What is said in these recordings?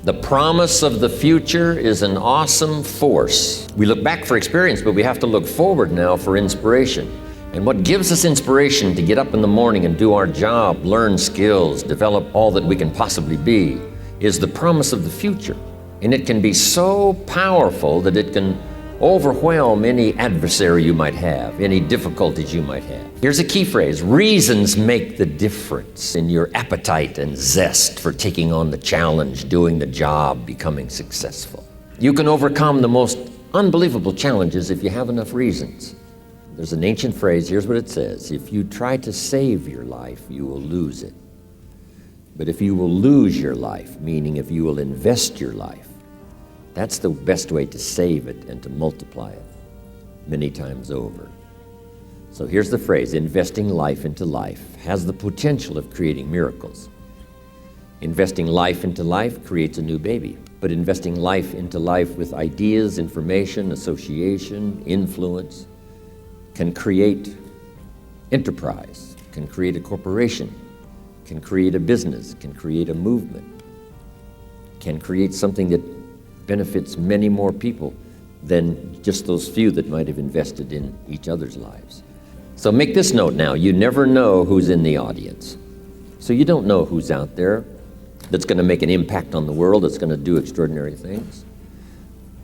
The promise of the future is an awesome force. We look back for experience, but we have to look forward now for inspiration. And what gives us inspiration to get up in the morning and do our job, learn skills, develop all that we can possibly be, is the promise of the future. And it can be so powerful that it can overwhelm any adversary you might have, any difficulties you might have. Here's a key phrase: reasons make the difference in your appetite and zest for taking on the challenge, doing the job, becoming successful. You can overcome the most unbelievable challenges if you have enough reasons. There's an ancient phrase, here's what it says: if you try to save your life, you will lose it. But if you will lose your life, meaning if you will invest your life, that's the best way to save it and to multiply it many times over. So here's the phrase: investing life into life has the potential of creating miracles. Investing life into life creates a new baby. But investing life into life with ideas, information, association, influence can create enterprise, can create a corporation, can create a business, can create a movement, can create something that benefits many more people than just those few that might have invested in each other's lives. So make this note now: you never know who's in the audience. So you don't know who's out there that's going to make an impact on the world, that's going to do extraordinary things.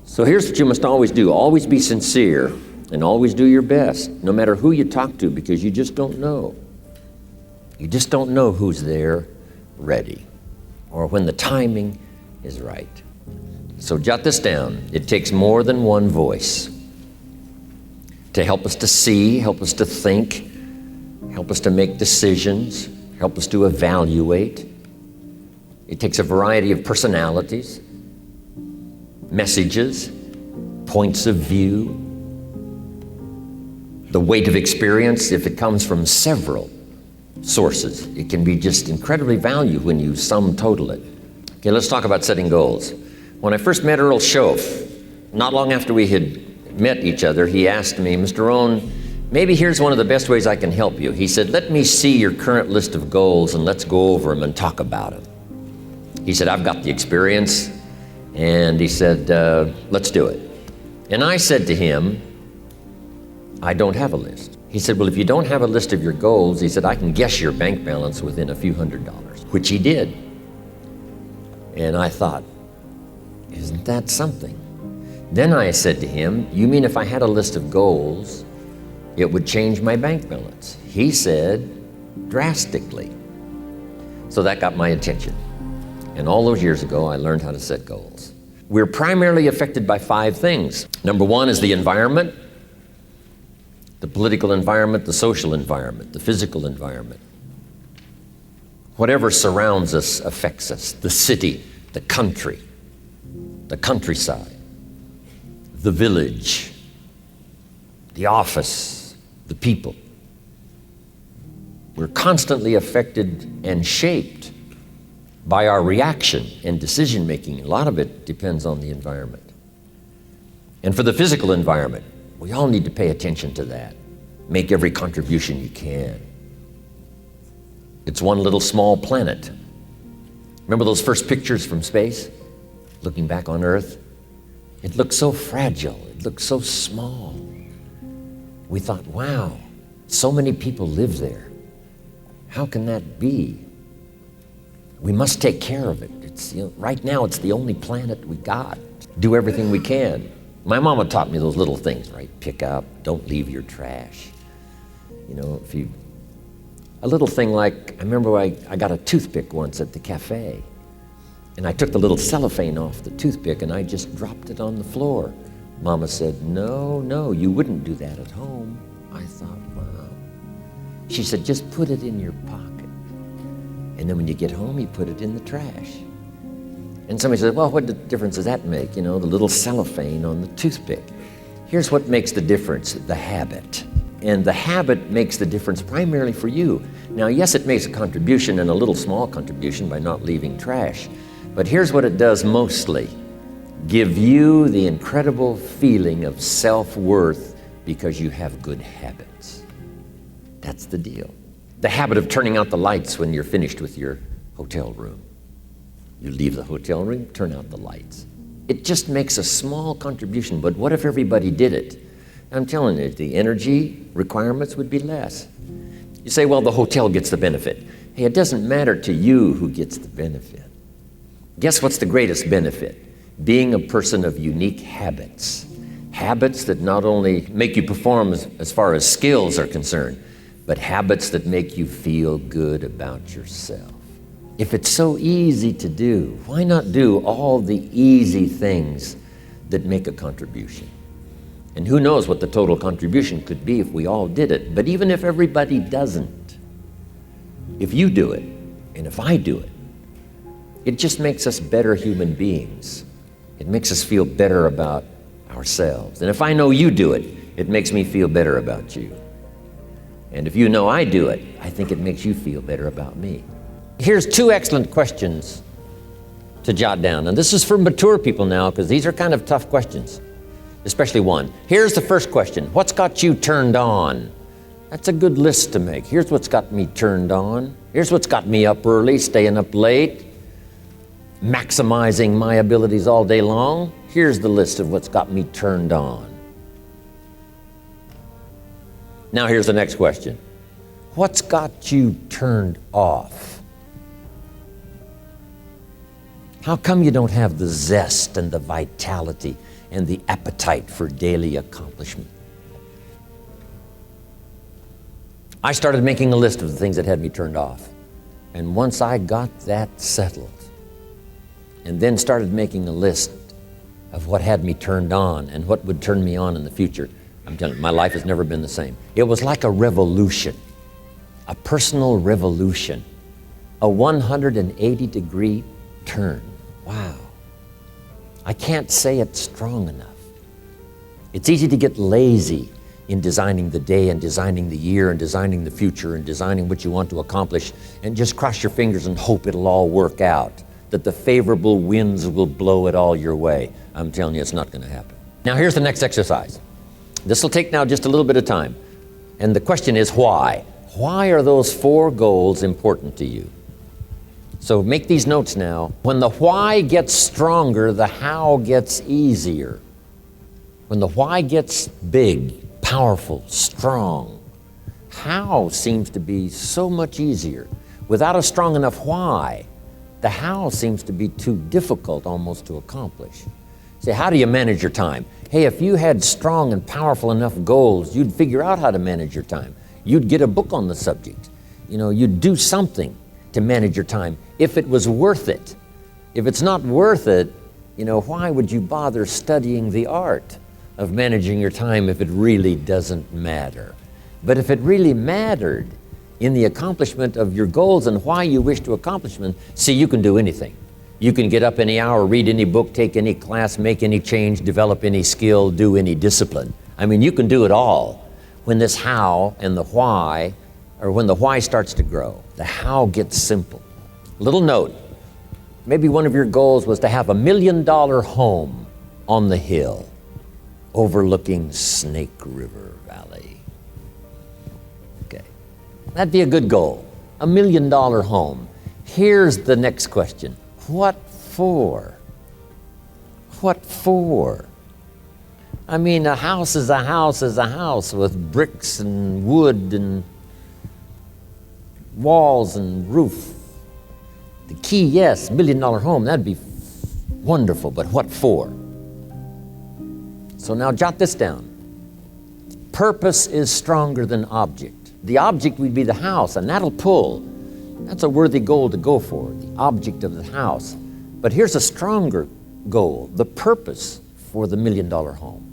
So here's what you must always do: always be sincere and always do your best, no matter who you talk to, because you just don't know. You just don't know who's there ready or when the timing is right. So jot this down: it takes more than one voice to help us to see, help us to think, help us to make decisions, help us to evaluate. It takes a variety of personalities, messages, points of view, the weight of experience. If it comes from several sources, it can be just incredibly valuable when you sum total it. Okay, let's talk about setting goals. When I first met Earl Schoaf, not long after we had met each other, he asked me, "Mr. Rohn, maybe here's one of the best ways I can help you." He said, "Let me see your current list of goals and let's go over them and talk about them." He said, "I've got the experience." And he said, "Let's do it." And I said to him, "I don't have a list." He said, "Well, if you don't have a list of your goals," he said, "I can guess your bank balance within a few $100s, which he did. And I thought, isn't that something? Then I said to him, "You mean if I had a list of goals, it would change my bank balance?" He said, "Drastically." So that got my attention. And all those years ago, I learned how to set goals. We're primarily affected by 5 things. Number 1 is the environment: the political environment, the social environment, the physical environment. Whatever surrounds us affects us: the city, the country, the countryside, the village, the office, the people. We're constantly affected and shaped by our reaction and decision making. A lot of it depends on the environment. And for the physical environment, we all need to pay attention to that. Make every contribution you can. It's one little small planet. Remember those first pictures from space? Looking back on Earth? It looked so fragile. It looked so small. We thought, wow, so many people live there. How can that be? We must take care of it. Right now, it's the only planet we got. Do everything we can. My mama taught me those little things, right? Pick up, don't leave your trash. A little thing like, I remember I got a toothpick once at the cafe, and I took the little cellophane off the toothpick and I just dropped it on the floor. Mama said, no, you wouldn't do that at home. I thought, wow. She said, just put it in your pocket. And then when you get home, you put it in the trash. And somebody said, well, what difference does that make? The little cellophane on the toothpick. Here's what makes the difference: the habit. And the habit makes the difference primarily for you. Now, yes, it makes a contribution, and a little small contribution by not leaving trash. But here's what it does mostly: give you the incredible feeling of self-worth because you have good habits. That's the deal. The habit of turning out the lights when you're finished with your hotel room. You leave the hotel room, turn out the lights. It just makes a small contribution, but what if everybody did it? I'm telling you, the energy requirements would be less. You say, well, the hotel gets the benefit. Hey, it doesn't matter to you who gets the benefit. Guess what's the greatest benefit? Being a person of unique habits. Habits that not only make you perform as far as skills are concerned, but habits that make you feel good about yourself. If it's so easy to do, why not do all the easy things that make a contribution? And who knows what the total contribution could be if we all did it. But even if everybody doesn't, if you do it, and if I do it, it just makes us better human beings. It makes us feel better about ourselves. And if I know you do it, it makes me feel better about you. And if you know I do it, I think it makes you feel better about me. Here's 2 excellent questions to jot down. And this is for mature people now, because these are kind of tough questions, especially one. Here's the first question. What's got you turned on? That's a good list to make. Here's what's got me turned on. Here's what's got me up early, staying up late, maximizing my abilities all day long. Here's the list of what's got me turned on. Now here's the next question. What's got you turned off? How come you don't have the zest and the vitality and the appetite for daily accomplishment? I started making a list of the things that had me turned off. And once I got that settled, and then started making a list of what had me turned on and what would turn me on in the future, I'm telling you, my life has never been the same. It was like a revolution, a personal revolution, a 180-degree turn. Wow. I can't say it strong enough. It's easy to get lazy in designing the day and designing the year and designing the future and designing what you want to accomplish and just cross your fingers and hope it'll all work out, that the favorable winds will blow it all your way. I'm telling you, it's not going to happen. Now here's the next exercise. This will take now just a little bit of time. And the question is why? Why are those 4 goals important to you? So make these notes now. When the why gets stronger, the how gets easier. When the why gets big, powerful, strong, how seems to be so much easier. Without a strong enough why, the how seems to be too difficult almost to accomplish. Say, how do you manage your time? Hey, if you had strong and powerful enough goals, you'd figure out how to manage your time. You'd get a book on the subject. You'd do something to manage your time if it was worth it. If it's not worth it, why would you bother studying the art of managing your time if it really doesn't matter? But if it really mattered in the accomplishment of your goals and why you wish to accomplish them, see, you can do anything. You can get up any hour, read any book, take any class, make any change, develop any skill, do any discipline. I mean, you can do it all when this how and the why, or when the why starts to grow. The how gets simple. Little note, maybe one of your goals was to have $1 million home on the hill overlooking Snake River Valley. Okay, that'd be a good goal, $1 million home. Here's the next question. What for? What for? I mean, a house is a house is a house with bricks and wood and walls and roof. The key, yes, $1 million home, that'd be wonderful, but what for? So now jot this down. Purpose is stronger than object. The object would be the house, and that'll pull. That's a worthy goal to go for, the object of the house. But here's a stronger goal, the purpose for the $1 million home.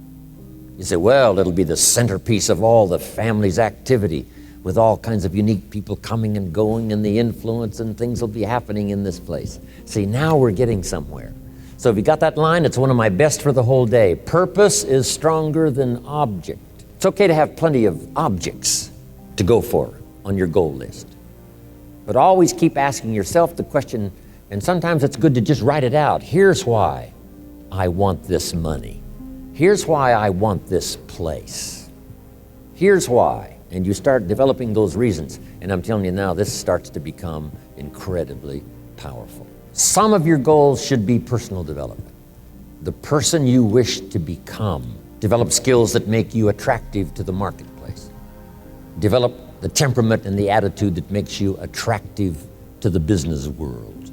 You say, well, it'll be the centerpiece of all the family's activity with all kinds of unique people coming and going and the influence and things will be happening in this place. See, now we're getting somewhere. So if you got that line, it's one of my best for the whole day. Purpose is stronger than object. It's okay to have plenty of objects to go for on your goal list. But always keep asking yourself the question, and sometimes it's good to just write it out. Here's why I want this money. Here's why I want this place. Here's why. And you start developing those reasons. And I'm telling you now, this starts to become incredibly powerful. Some of your goals should be personal development. The person you wish to become. Develop skills that make you attractive to the marketplace. Develop the temperament and the attitude that makes you attractive to the business world.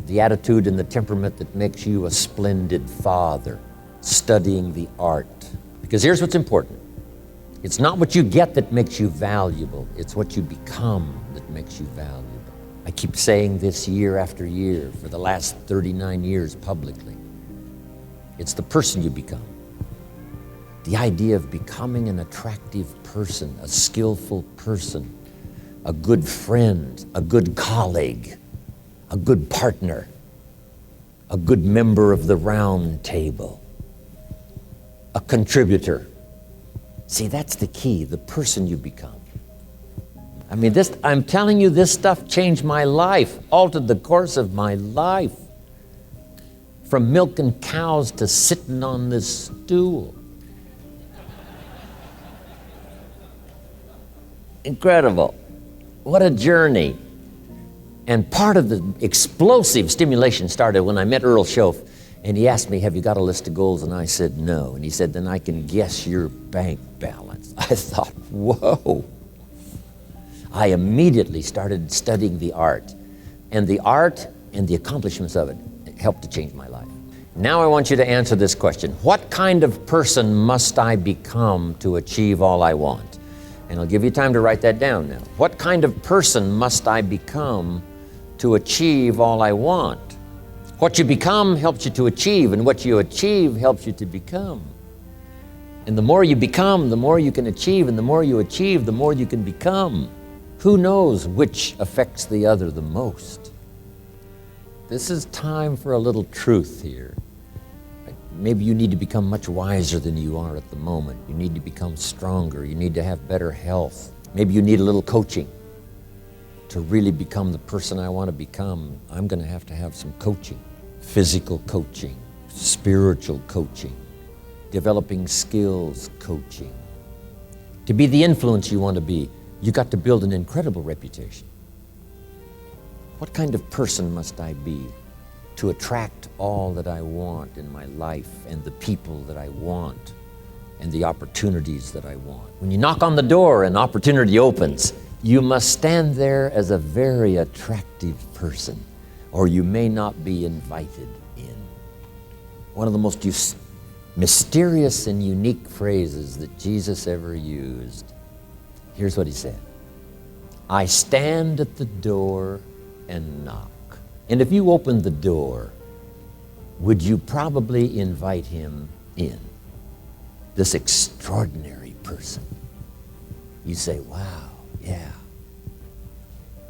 The attitude and the temperament that makes you a splendid father, studying the art. Because here's what's important. It's not what you get that makes you valuable. It's what you become that makes you valuable. I keep saying this year after year for the last 39 years publicly. It's the person you become. The idea of becoming an attractive person, a skillful person, a good friend, a good colleague, a good partner, a good member of the round table, a contributor. See, that's the key, the person you become. I mean, I'm telling you, this stuff changed my life, altered the course of my life. From milking cows to sitting on this stool. Incredible. What a journey. And part of the explosive stimulation started when I met Earl Schoaf, and he asked me, have you got a list of goals? And I said, no. And he said, then I can guess your bank balance. I thought, whoa. I immediately started studying the art. And the art and the accomplishments of it helped to change my life. Now I want you to answer this question. What kind of person must I become to achieve all I want? And I'll give you time to write that down now. What kind of person must I become to achieve all I want? What you become helps you to achieve, and what you achieve helps you to become. And the more you become, the more you can achieve, and the more you achieve, the more you can become. Who knows which affects the other the most? This is time for a little truth here. Maybe you need to become much wiser than you are at the moment. You need to become stronger. You need to have better health. Maybe you need a little coaching to really become the person I want to become. I'm going to have some coaching. Physical coaching, spiritual coaching, developing skills coaching. To be the influence you want to be, you got to build an incredible reputation. What kind of person must I be to attract all that I want in my life and the people that I want and the opportunities that I want? When you knock on the door and opportunity opens, you must stand there as a very attractive person, or you may not be invited in. One of the most mysterious and unique phrases that Jesus ever used. Here's what he said. I stand at the door and knock. And if you opened the door, would you probably invite him in? This extraordinary person. You say, wow, yeah.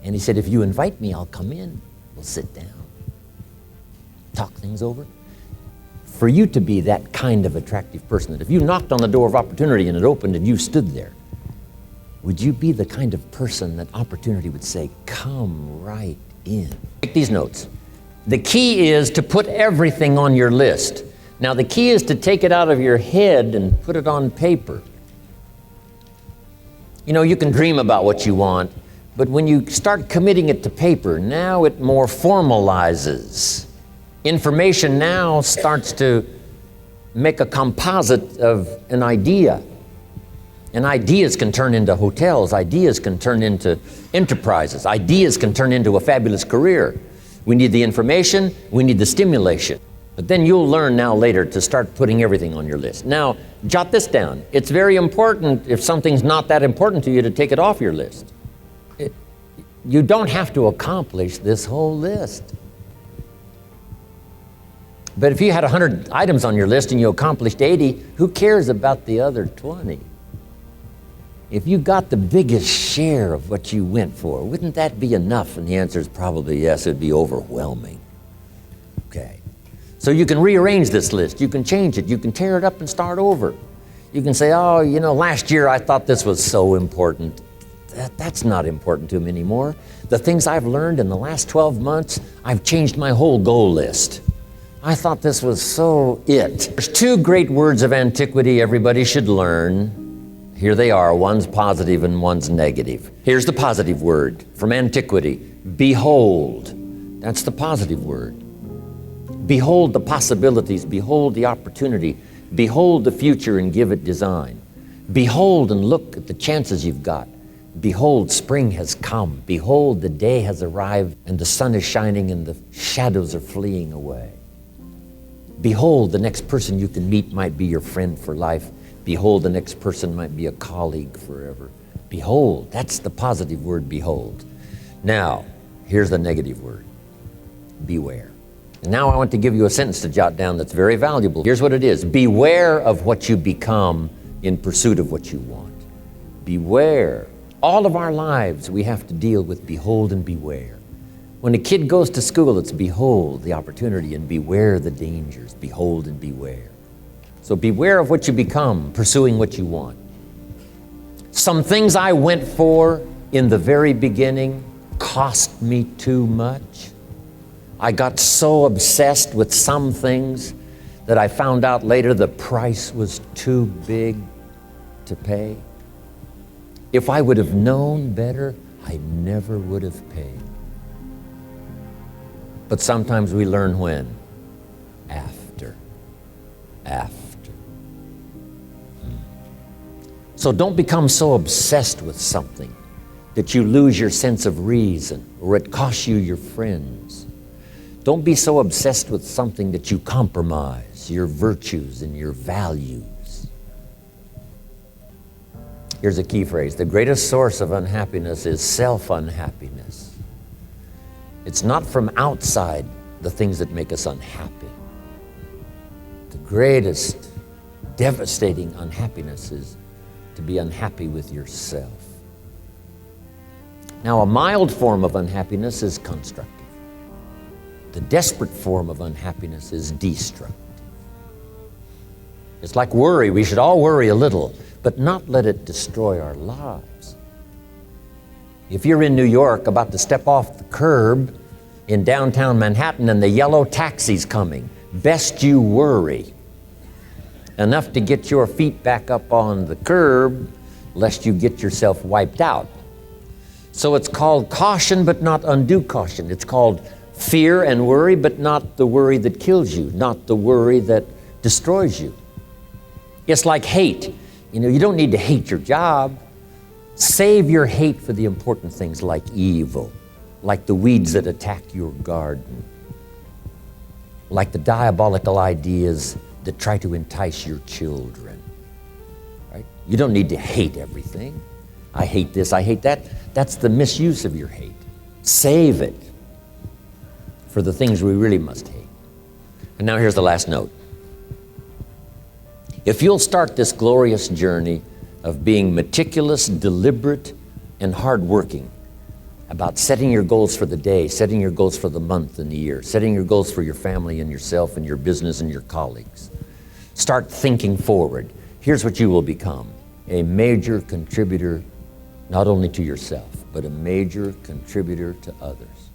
And he said, if you invite me, I'll come in. We'll sit down, talk things over. For you to be that kind of attractive person, that if you knocked on the door of opportunity and it opened and you stood there, would you be the kind of person that opportunity would say, come right in? Take these notes. The key is to put everything on your list. Now, the key is to take it out of your head and put it on paper. You know, you can dream about what you want, but when you start committing it to paper, now it more formalizes. Information now starts to make a composite of an idea. And ideas can turn into hotels. Ideas can turn into enterprises. Ideas can turn into a fabulous career. We need the information. We need the stimulation. But then you'll learn now later to start putting everything on your list. Now, jot this down. It's very important, if something's not that important to you, to take it off your list. You don't have to accomplish this whole list. But if you had 100 items on your list and you accomplished 80, who cares about the other 20? If you got the biggest share of what you went for, wouldn't that be enough? And the answer is probably yes, it'd be overwhelming. Okay. So you can rearrange this list. You can change it. You can tear it up and start over. You can say, oh, you know, last year I thought this was so important. That's not important to me anymore. The things I've learned in the last 12 months, I've changed my whole goal list. I thought this was so it. There's two great words of antiquity everybody should learn. Here they are, one's positive and one's negative. Here's the positive word from antiquity, behold. That's the positive word. Behold the possibilities, behold the opportunity, behold the future and give it design. Behold and look at the chances you've got. Behold, spring has come. Behold, the day has arrived and the sun is shining and the shadows are fleeing away. Behold, the next person you can meet might be your friend for life. Behold, the next person might be a colleague forever. Behold, that's the positive word, behold. Now, here's the negative word, beware. And now I want to give you a sentence to jot down that's very valuable. Here's what it is. Beware of what you become in pursuit of what you want. Beware. All of our lives we have to deal with behold and beware. When a kid goes to school, it's behold the opportunity and beware the dangers. Behold and beware. So beware of what you become, pursuing what you want. Some things I went for in the very beginning cost me too much. I got so obsessed with some things that I found out later the price was too big to pay. If I would have known better, I never would have paid. But sometimes we learn when? After. So don't become so obsessed with something that you lose your sense of reason or it costs you your friends. Don't be so obsessed with something that you compromise your virtues and your values. Here's a key phrase. The greatest source of unhappiness is self-unhappiness. It's not from outside the things that make us unhappy. The greatest devastating unhappiness is to be unhappy with yourself. Now, a mild form of unhappiness is constructive. The desperate form of unhappiness is destructive. It's like worry. We should all worry a little, but not let it destroy our lives. If you're in New York about to step off the curb in downtown Manhattan and the yellow taxi's coming, best you worry enough to get your feet back up on the curb lest you get yourself wiped out. So it's called caution, but not undue caution. It's called fear and worry, but not the worry that kills you, not the worry that destroys you. It's like hate. You don't need to hate your job. Save your hate for the important things like evil, like the weeds that attack your garden, like the diabolical ideas that try to entice your children. Right? You don't need to hate everything. I hate this, I hate that. That's the misuse of your hate. Save it for the things we really must hate. And now here's the last note. If you'll start this glorious journey of being meticulous, deliberate, and hardworking about setting your goals for the day, setting your goals for the month and the year, setting your goals for your family and yourself and your business and your colleagues, start thinking forward. Here's what you will become: a major contributor not only to yourself, but a major contributor to others.